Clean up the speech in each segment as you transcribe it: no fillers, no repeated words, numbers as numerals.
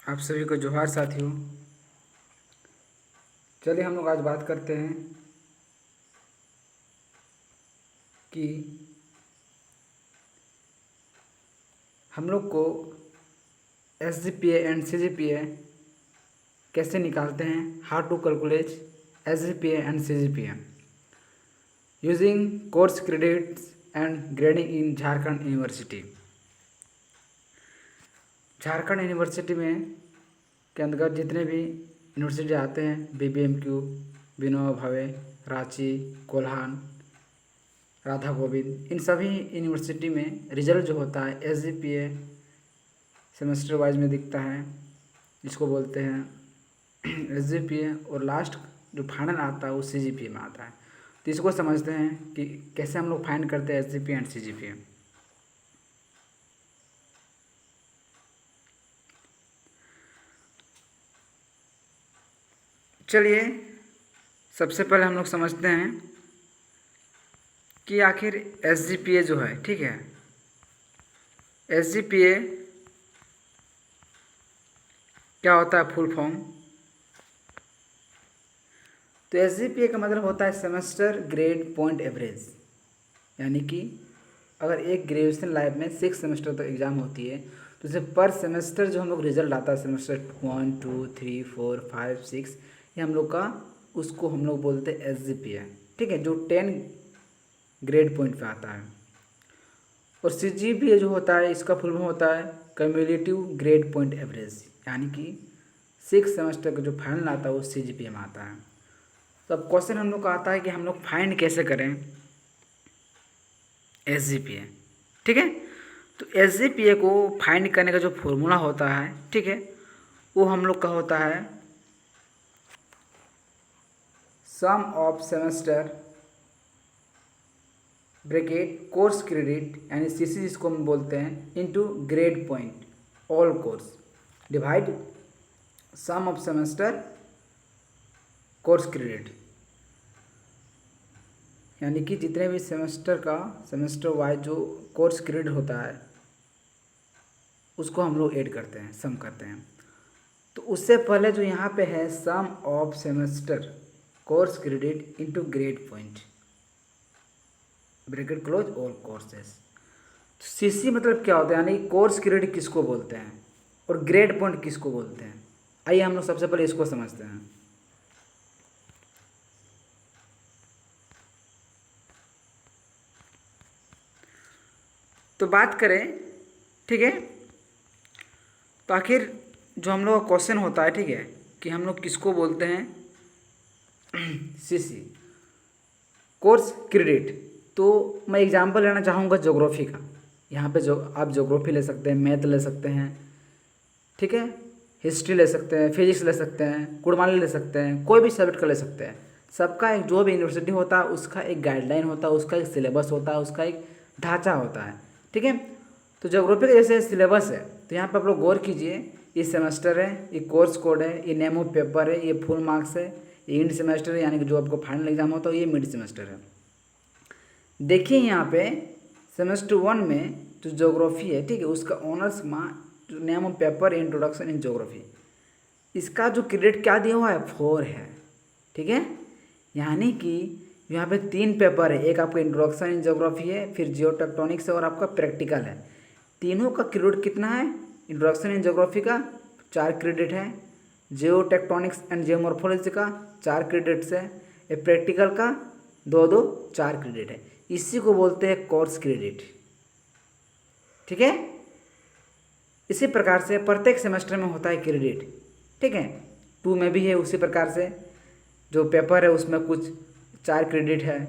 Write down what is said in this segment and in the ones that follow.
आप सभी को जोहार साथियों। चलिए हम लोग आज बात करते हैं कि हम लोग को SGPA एंड CGPA कैसे निकालते हैं। How to calculate SGPA and CGPA using course credits and grading in Jharkhand university. Jharkhand university में के अंतर्गत जितने भी यूनिवर्सिटी आते हैं, BBMQ, विनोबा भावे, रांची, कोल्हान, राधा गोविंद, इन सभी यूनिवर्सिटी में रिजल्ट जो होता है SGPA सेमेस्टर वाइज में दिखता है, जिसको बोलते हैं SGPA, और लास्ट जो फाइनल आता है वो CGPA में आता है। तो इसको समझते हैं कि कैसे हम लोग फाइंड करते हैं SGPA एंड CGPA। चलिए सबसे पहले हम लोग समझते हैं कि आखिर SGPA जो है, ठीक है, SGPA क्या होता है फुल फॉर्म। तो SGPA का मतलब होता है सेमेस्टर ग्रेड पॉइंट एवरेज, यानी कि अगर एक ग्रेजुएशन लाइफ में 6 सेमेस्टर तक एग्ज़ाम होती है तो उसे पर सेमेस्टर जो हम लोग रिजल्ट आता है सेमेस्टर 1, 2, 3, 4, 5, 6, ये हम लोग का उसको हम लोग बोलते हैं SGPA, ठीक है, जो 10 ग्रेड पॉइंट पे आता है। और CGPA जो होता है इसका फुल फॉर्म होता है कम्युलेटिव ग्रेड पॉइंट एवरेज, यानी कि 6 सेमेस्टर का जो फाइनल आता है वो CGPA में आता है। तो अब क्वेश्चन हम लोग का आता है कि हम लोग फाइंड कैसे करें SGPA, ठीक है। तो SGPA को फाइंड करने का जो फॉर्मूला होता है, ठीक है, वो हम लोग का होता है sum of semester bracket course credit, यानी CC जिसको हम बोलते हैं, into grade point all course divide sum of semester course credit, यानी कि जितने भी सेमेस्टर वाइज जो कोर्स क्रेडिट होता है उसको हम लोग ऐड करते हैं, सम करते हैं। तो उससे पहले जो यहाँ पे है sum of semester course credit into grade point bracket close all courses. CC मतलब क्या होता है, यानी कोर्स क्रेडिट किसको बोलते हैं और ग्रेड पॉइंट किसको बोलते हैं। आइए हम लोग सबसे पहले इसको समझते हैं। तो बात करें, ठीक है, तो आखिर जो हम लोग का क्वेश्चन होता है, ठीक है, कि हम लोग किसको बोलते हैं CC कोर्स क्रेडिट। तो मैं एग्जांपल लेना चाहूँगा ज्योग्राफी का। यहाँ पे जो आप ज्योग्राफी ले सकते हैं, मैथ ले सकते हैं, ठीक है, हिस्ट्री ले सकते हैं, फिजिक्स ले सकते हैं, कुड़माली ले सकते हैं, कोई भी सब्जेक्ट का ले सकते हैं। सबका एक जो भी यूनिवर्सिटी होता है उसका एक गाइडलाइन होता है, उसका एक सिलेबस होता है, उसका एक ढांचा होता है, ठीक है। तो ज्योग्राफी का जैसे सिलेबस है, तो यहाँ पर आप लोग गौर कीजिए, ये सेमेस्टर है, ये कोर्स कोड है, ये नेम ऑफ पेपर है, ये फुल मार्क्स है, ये इंड सेमेस्टर है, यानी कि जो आपको फाइनल एग्जाम होता है, ये मिड सेमेस्टर है। देखिए यहाँ पे सेमेस्टर 1 में जो ज्योग्राफी है, ठीक है, उसका ऑनर्स जो name of paper introduction in geography, इसका जो क्रेडिट क्या दिया हुआ है 4 है, ठीक है। यानी कि यहाँ पे 3 पेपर है, एक आपका इंट्रोडक्शन इन ज्योग्राफी है, फिर जियो टेक्टोनिक्स है और आपका प्रैक्टिकल है। तीनों का क्रेडिट कितना है, इंट्रोडक्शन इन ज्योग्राफी का 4 क्रेडिट है, जियो टेक्टोनिक्स एंड जियोमॉर्फोलॉजी का 4 क्रेडिट्स है, प्रैक्टिकल का 2-2 4 क्रेडिट है। इसी को बोलते हैं कोर्स क्रेडिट, ठीक है। इसी प्रकार से प्रत्येक सेमेस्टर में होता है क्रेडिट, ठीक है। 2 में भी है उसी प्रकार से, जो पेपर है उसमें कुछ 4 क्रेडिट है,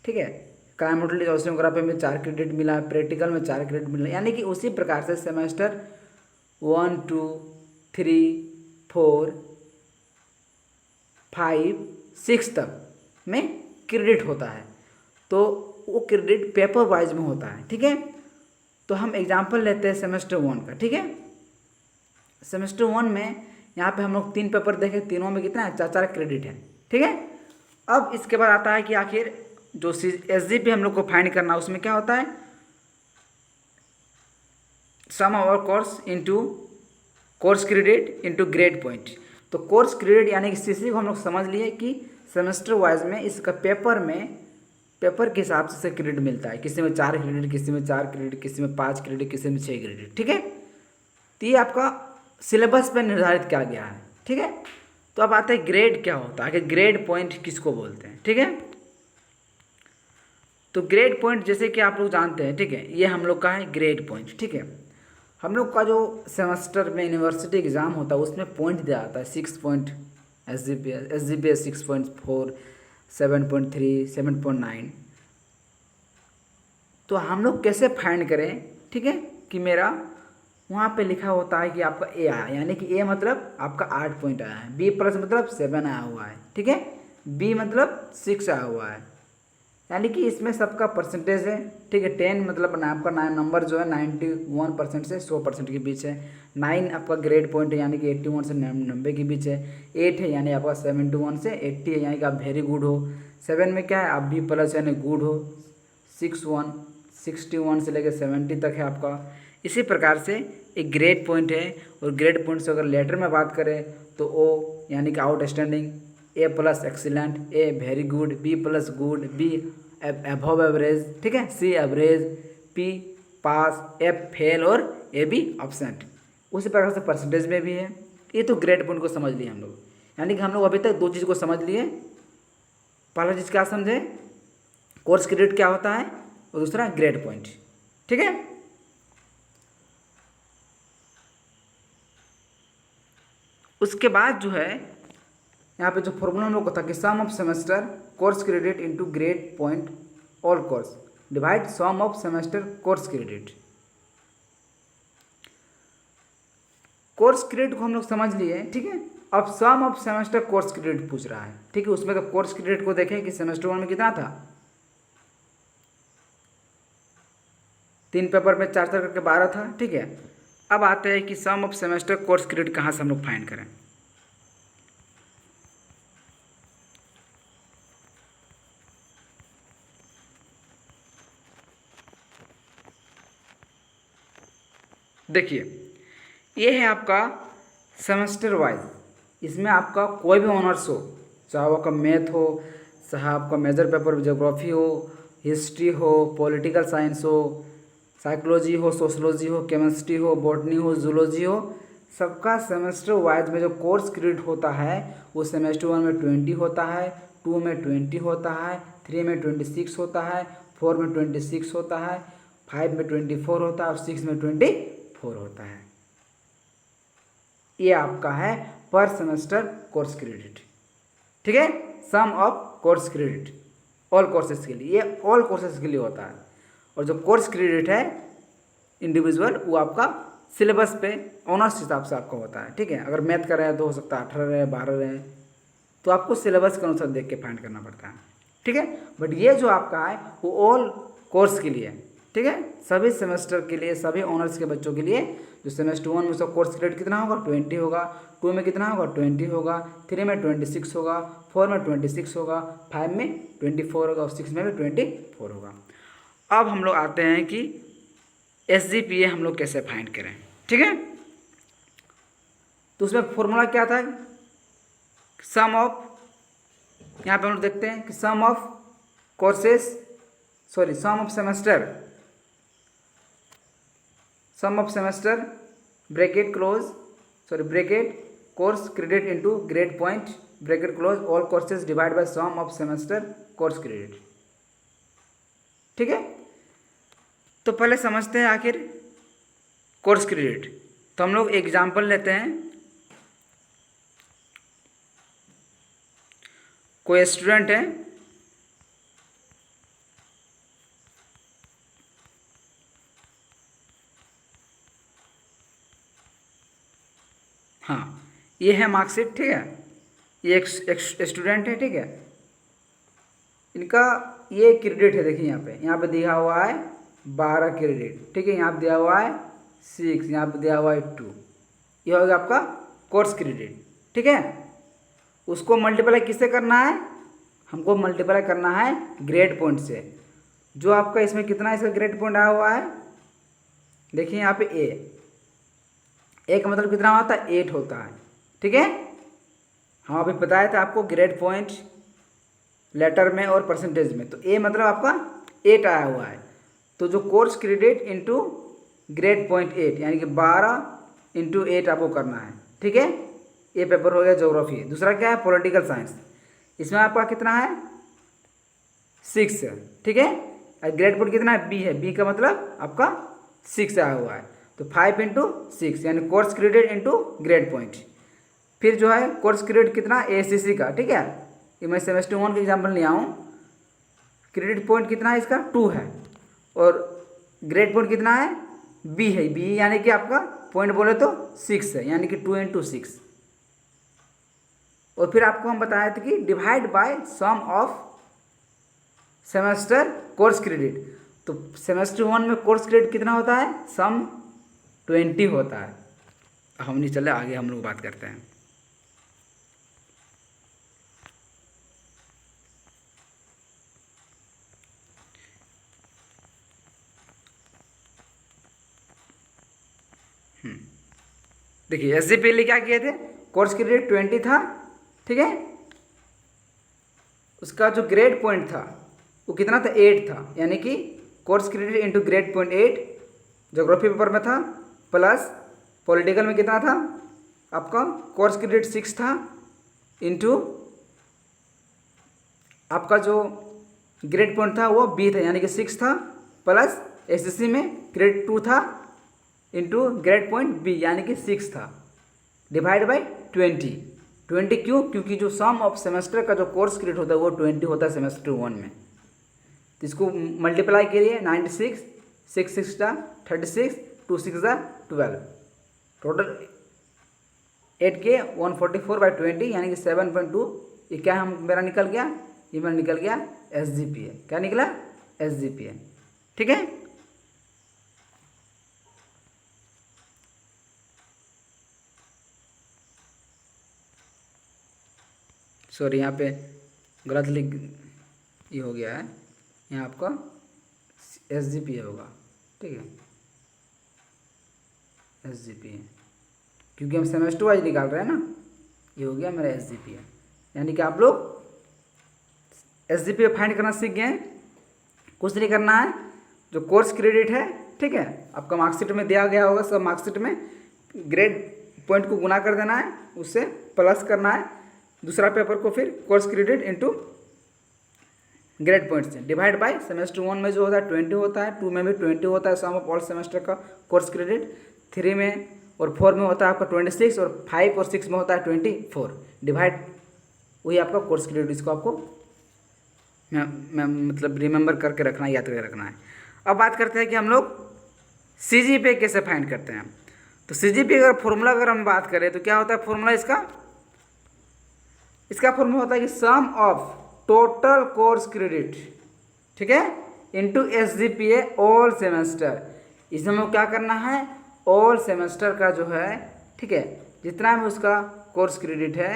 ठीक है। क्लाइमेटोलॉजी ओशियोग्राफी में 4 क्रेडिट मिला, प्रैक्टिकल में 4 क्रेडिट मिला, यानी कि उसी प्रकार से सेमेस्टर 1, 2, 3, 4, 5, 6 तक में क्रेडिट होता है। तो वो क्रेडिट पेपर वाइज में होता है, ठीक है। तो हम एग्जांपल लेते हैं सेमेस्टर 1 का, ठीक है। सेमेस्टर 1 में यहाँ पे हम लोग 3 पेपर देखें, तीनों में कितना है, 4-4 क्रेडिट है, ठीक है। अब इसके बाद आता है कि आखिर जो SGPA हम लोग को फाइंड करना, उसमें क्या होता है, sum of hour course into course credit into grade point. तो कोर्स क्रेडिट यानी कि सीसी को हम लोग समझ लिए कि सेमेस्टर वाइज में इसका पेपर के हिसाब से इसे क्रेडिट मिलता है, किसी में 4 क्रेडिट, किसी में 4 क्रेडिट, किसी में 5 क्रेडिट, किसी में 6 क्रेडिट। ठीक है, तो ये आपका सिलेबस पर निर्धारित किया गया है। ठीक है, तो अब आते हैं ग्रेड क्या होता है, कि ग्रेड पॉइंट किसको बोलते हैं। ठीक है, तो ग्रेड पॉइंट जैसे कि आप लोग जानते हैं, ठीक है, ये हम लोग का है ग्रेड पॉइंट। ठीक है, हम लोग का जो सेमेस्टर में यूनिवर्सिटी एग्ज़ाम होता है उसमें पॉइंट दिया जाता है 6 पॉइंट, SGPS 6.4, 7.3, 7.9। तो हम लोग कैसे फाइंड करें, ठीक है, कि मेरा वहाँ पे लिखा होता है कि आपका ए आया, यानी कि ए मतलब आपका 8 पॉइंट आया है, बी प्लस मतलब 7 आया हुआ है, ठीक है, बी मतलब 6 आया हुआ है, यानी कि इसमें सबका परसेंटेज है। ठीक है, 10 मतलब आपका 9 नंबर जो है 91% से 100% के बीच है। 9 आपका ग्रेड पॉइंट है, यानी कि 81 से 90 के बीच है। 8 है यानी आपका 71 से 80 है, यानी कि आप वेरी गुड हो। 7 में क्या है, आप बी प्लस यानी गुड हो। 61 से लेकर 70 तक है आपका। इसी प्रकार से एक ग्रेड पॉइंट है, और ग्रेड पॉइंट से अगर लेटर में बात करें तो ओ यानी कि outstanding, A plus excellent, A very good, B plus good, B above average, ठीक है, C average, P pass, F fail और ए बी अब्सेंट। उसी प्रकार से परसेंटेज में भी है। ये तो ग्रेड पॉइंट को समझ लिए हम लोग, यानी कि हम लोग अभी तक 2 चीज़ को समझ लिए। पहला चीज़ क्या समझे, कोर्स क्रेडिट क्या होता है, और दूसरा ग्रेड पॉइंट। ठीक है, उसके बाद जो है यहाँ पे जो फॉर्मूला हम लोग को था कि sum of semester course credit into grade point all course divide sum of semester course credit. Course credit को हम लोग समझ लिए। ठीक है, अब sum of semester course credit पूछ रहा है। ठीक है, उसमें तो कोर्स क्रेडिट को देखें कि सेमेस्टर 1 में कितना था, 3 पेपर में 4 करके 12 था। ठीक है, अब आते हैं कि sum of semester course credit कहाँ से हम लोग फाइंड करें। देखिए, ये है आपका सेमेस्टर वाइज। इसमें आपका कोई भी ऑनर्स हो, चाहे आपका मैथ हो, चाहे आपका मेजर पेपर ज्योग्राफी हो, हिस्ट्री हो, पॉलिटिकल साइंस हो, साइकोलॉजी हो, सोशलॉजी हो, केमिस्ट्री हो, बॉटनी हो, जूलॉजी हो, सबका सेमेस्टर वाइज में जो कोर्स क्रेडिट होता है वो सेमेस्टर 1 में 20 होता है, 2 में 20 होता है, 3 में 26 होता है, 4 में 26 होता है, 5 में 24 होता है और 6 में 24 होता है। ये आपका है पर सेमेस्टर कोर्स क्रेडिट। ठीक है, sum of course credit all courses के लिए, ये ऑल कोर्सेज के लिए होता है। और जो कोर्स क्रेडिट है इंडिविजुअल, वो आपका सिलेबस पे ऑनर्स हिसाब से आपका होता है। ठीक है, अगर मैथ कर रहे हैं तो हो सकता है 18 रहे, 12 रहे, तो आपको सिलेबस के अनुसार देख के फाइंड करना पड़ता है। ठीक है, बट ये जो आपका है वो ऑल कोर्स के लिए। ठीक है, सभी सेमेस्टर के लिए, सभी ऑनर्स के बच्चों के लिए। जो सेमेस्टर 1 में उसका कोर्स क्रेडिट कितना होगा, 20 होगा, 2 में कितना होगा, 20 होगा, 3 में 26 होगा, 4 में 26 होगा, 5 में 24 होगा और 6 में भी 24 होगा। अब हम लोग आते हैं कि SGPA हम लोग कैसे फाइंड करें। ठीक है, तो उसमें फॉर्मूला क्या था, सम ऑफ, यहाँ पे हम लोग देखते हैं कि sum of courses, sorry sum of semester bracket close, sorry bracket course credit into grade point bracket close all courses divide by sum of semester course credit. ठीक है, तो पहले समझते हैं आखिर कोर्स क्रेडिट। तो हम लोग एग्जाम्पल लेते हैं। कोई स्टूडेंट है, हाँ ये है मार्कशीट। ठीक है, ये एक स्टूडेंट है। ठीक है, इनका ये क्रेडिट है, देखिए यहाँ पे दिया हुआ है 12 क्रेडिट। ठीक है, यहाँ पे दिया हुआ है 6, यहाँ पे दिया हुआ है 2। ये होगा आपका कोर्स क्रेडिट। ठीक है, उसको मल्टीप्लाई किससे करना है, हमको मल्टीप्लाई करना है ग्रेड पॉइंट से। जो आपका इसमें कितना इसका ग्रेड पॉइंट आया हुआ है, देखिए यहाँ पे ए, ए का मतलब कितना होता है 8 होता है, ठीक है। हम अभी बताया था आपको ग्रेड पॉइंट लेटर में और परसेंटेज में, तो ए मतलब आपका 8 आया हुआ है। तो जो course credit into grade point 8 यानी कि 12 इंटू 8 आपको करना है, ठीक है। ये पेपर हो गया ज्योग्राफी। दूसरा क्या है पॉलिटिकल साइंस, इसमें आपका कितना है 6 है, ठीक है। और ग्रेड पॉइंट कितना है बी है, बी का मतलब आपका 6 आया हुआ है। तो 5 इंटू 6 यानी course credit into grade point. फिर जो है कोर्स क्रेडिट कितना एसीसी का, ठीक है। ये मैं सेमेस्टर 1 का एग्जाम्पल लिया हूँ। क्रेडिट पॉइंट कितना है इसका 2 है और ग्रेड पॉइंट कितना है बी है, बी यानी कि आपका पॉइंट बोले तो 6 है यानी कि 2 इंटू 6। और फिर आपको हम बताए थे कि divide by sum of semester course credit. तो सेमेस्टर 1 में कोर्स क्रेडिट कितना होता है सम 20 होता है। हम नहीं चले आगे हम लोग बात करते हैं। देखिए एस जी पहले क्या किए थे, कोर्स क्रेडिट 20 था, ठीक है। उसका जो ग्रेड पॉइंट था वो कितना था 8 था, यानी कि course credit into grade point 8 geography paper में था, प्लस पॉलिटिकल में कितना था आपका कोर्स क्रेडिट 6 था, इंटू आपका जो ग्रेड पॉइंट था वो बी था यानी कि 6 था, प्लस एसएससी में ग्रेड 2 था इंटू ग्रेड पॉइंट बी यानी कि 6 था, डिवाइड बाई 20 क्यों, क्योंकि जो सम ऑफ सेमेस्टर का जो कोर्स क्रेडिट होता है वो 20 होता है सेमेस्टर 1 में। तो इसको मल्टीप्लाई करिए 96 6 6 36 2 6 12 टोटल 8 के 144/20 यानी कि 7.2। ये क्या हम मेरा निकल गया, ये मेरा निकल गया SGPA। क्या निकला SGPA, ठीक है। सॉरी यहाँ पे गलत लिख ये हो गया है, यहाँ आपका SGPA होगा, ठीक है SGPA, क्योंकि हम सेमेस्टर वाइज निकाल रहे हैं ना। ये हो गया मेरा SGPA, यानी कि आप लोग SGPA फाइंड करना सीख गए। कुछ नहीं करना है, जो कोर्स क्रेडिट है, ठीक है, आपका मार्कशीट में दिया गया होगा, सब मार्कशीट में ग्रेड पॉइंट को गुना कर देना है, उससे प्लस करना है दूसरा पेपर को, फिर course credit into grade point से डिवाइड बाय सेमेस्टर 1 में जो होता है 20 होता है, 2 में भी 20 होता है सम ऑफ ऑल सेमेस्टर का कोर्स क्रेडिट, 3 में और 4 में होता है आपका 26 और 5 और 6 में होता है 24 डिवाइड वही आपका कोर्स क्रेडिट। इसको आपको मैं मतलब रिमेंबर करके रखना है, याद करके रखना है। अब बात करते हैं कि हम लोग CGPA कैसे फाइंड करते हैं। तो CGPA का फॉर्मूला अगर हम बात करें तो क्या होता है फॉर्मूला इसका फॉर्मूला होता है कि sum of total course credit, ठीक है, इंटू SGPA ऑल सेमेस्टर। इसमें हमें क्या करना है ऑल सेमेस्टर का जो है, ठीक है, जितना भी उसका कोर्स क्रेडिट है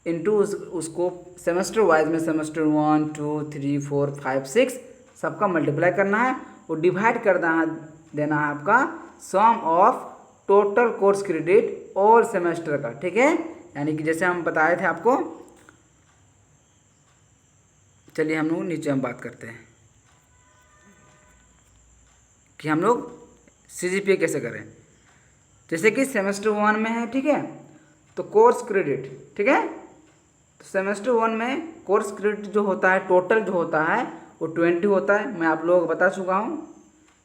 इंटू उसको सेमेस्टर वाइज में सेमेस्टर 1 2 3 4 5 6 सबका मल्टीप्लाई करना है और डिवाइड कर देना है आपका sum of total course credit all semester का, ठीक है। यानी कि जैसे हम बताए थे आपको, चलिए हम लोग नीचे हम बात करते हैं कि हम लोग CGPA कैसे करें। जैसे कि सेमेस्टर 1 में है, ठीक है, तो कोर्स क्रेडिट, ठीक है, तो सेमेस्टर 1 में कोर्स क्रेडिट जो होता है टोटल जो होता है वो 20 होता है, मैं आप लोगों को बता चुका हूँ,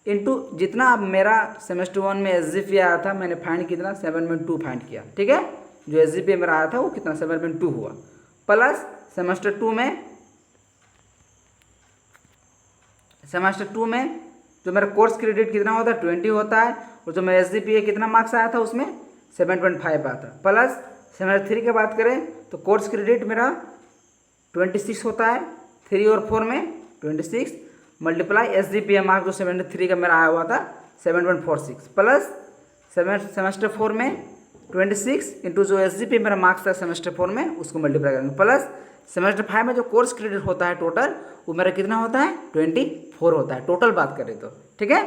इंटू जितना अब मेरा सेमेस्टर 1 में SGPA आया था मैंने फाइंड कितना 7.2 फाइंड किया, ठीक है। जो SGPA मेरा आया था वो कितना 7.2 हुआ, प्लस सेमेस्टर 2 में जो मेरा कोर्स क्रेडिट कितना होता है 20 होता है और जो मेरा SGPA कितना मार्क्स आया था उसमें 7.5 आया था। प्लस सेमेस्टर 3 की बात करें तो कोर्स क्रेडिट मेरा 26 होता है, 3 और 4 में 26 मल्टीप्लाई SGPA मार्क जो 73 का मेरा आया हुआ था 7.46 प्लस सेमेस्टर 4 में 26 इंटू जो SGPA मेरा मार्क्स था सेमेस्टर 4 में उसको मल्टीप्लाई करेंगे, प्लस सेमेस्टर 5 में जो कोर्स क्रेडिट होता है टोटल वो मेरा कितना होता है 24 होता है, टोटल बात करें तो, ठीक है।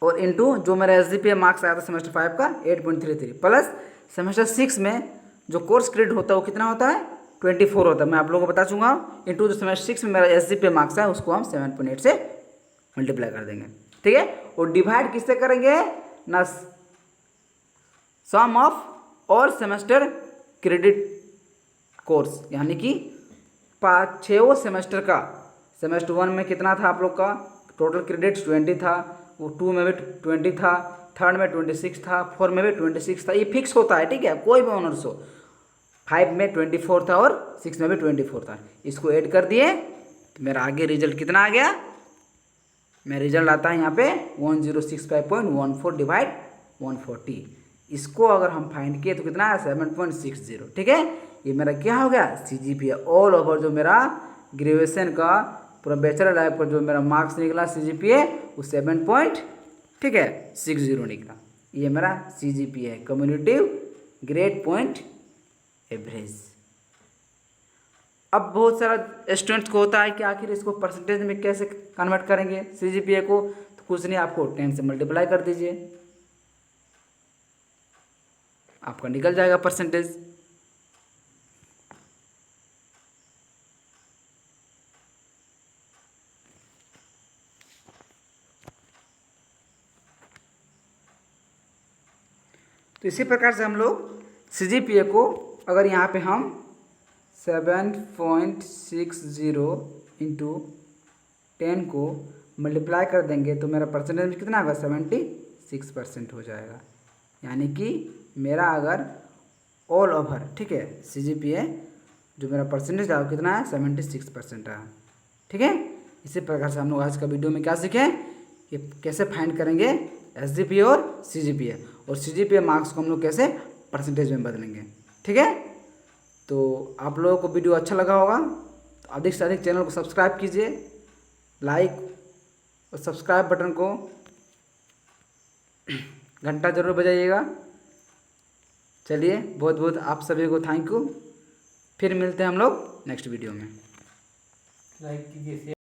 और इंटू जो मेरा SGPA मार्क्स आया था सेमेस्टर 5 का 8.33 प्लस सेमेस्टर 6 में जो कोर्स क्रेडिट होता है वो कितना होता है 24 होता है। मैं आप लोगों को बता चूँगा इंटू जो सेमेस्टर 6 में मेरा SGPA मार्क्स है उसको हम 7.8 से मल्टीप्लाई कर देंगे, ठीक है। और डिवाइड किससे करेंगे ना, सम ऑफ और सेमेस्टर क्रेडिट कोर्स, यानी कि 6 सेमेस्टर का। सेमेस्टर 1 में कितना था आप लोग का टोटल क्रेडिट 20 था, वो 2 में भी 20 था, 3rd में 26 था, 4 में भी 26 था। ये फिक्स होता है, ठीक है, कोई भी ऑनर्स हो। 5 में 24 था और 6 में भी 24 था। इसको ऐड कर दिए तो मेरा आगे रिजल्ट कितना आ गया, मेरा रिजल्ट आता है यहाँ पे 1065.14 डिवाइड 140। इसको अगर हम फाइंड किए तो कितना है 7.60, ठीक है। ये मेरा क्या हो गया CGPA ऑल ओवर, जो मेरा ग्रेजुएशन का पूरा बैचलर लाइफ का जो मेरा मार्क्स निकला CGPA वो 7.60 निकला। ये मेरा CGPA है, कम्युनिटिव ग्रेड पॉइंट एवरेज। अब बहुत सारा स्टूडेंट्स को होता है कि आखिर इसको परसेंटेज में कैसे कन्वर्ट करेंगे CGPA को, तो कुछ नहीं, आपको 10 से मल्टीप्लाई कर दीजिए, आपका निकल जाएगा परसेंटेज। तो इसी प्रकार से हम लोग CGPA को अगर यहाँ पे हम 7.60 इंटू 10 को मल्टीप्लाई कर देंगे तो मेरा परसेंटेज में कितना होगा 76% हो जाएगा। यानी कि मेरा अगर ऑल ओवर, ठीक है, CGPA जो मेरा परसेंटेज है वो कितना है 76% है, ठीक है। इसी प्रकार से हम लोग आज का वीडियो में क्या सीखे कि कैसे फाइंड करेंगे SGPA और CGPA, और CGPA मार्क्स को हम लोग कैसे परसेंटेज में बदलेंगे, ठीक है। तो आप लोगों को वीडियो अच्छा लगा होगा तो अधिक से अधिक चैनल को सब्सक्राइब कीजिए, लाइक और सब्सक्राइब बटन को घंटा जरूर बजाइएगा। चलिए बहुत बहुत आप सभी को थैंक यू, फिर मिलते हैं हम लोग नेक्स्ट वीडियो में। लाइक कीजिए।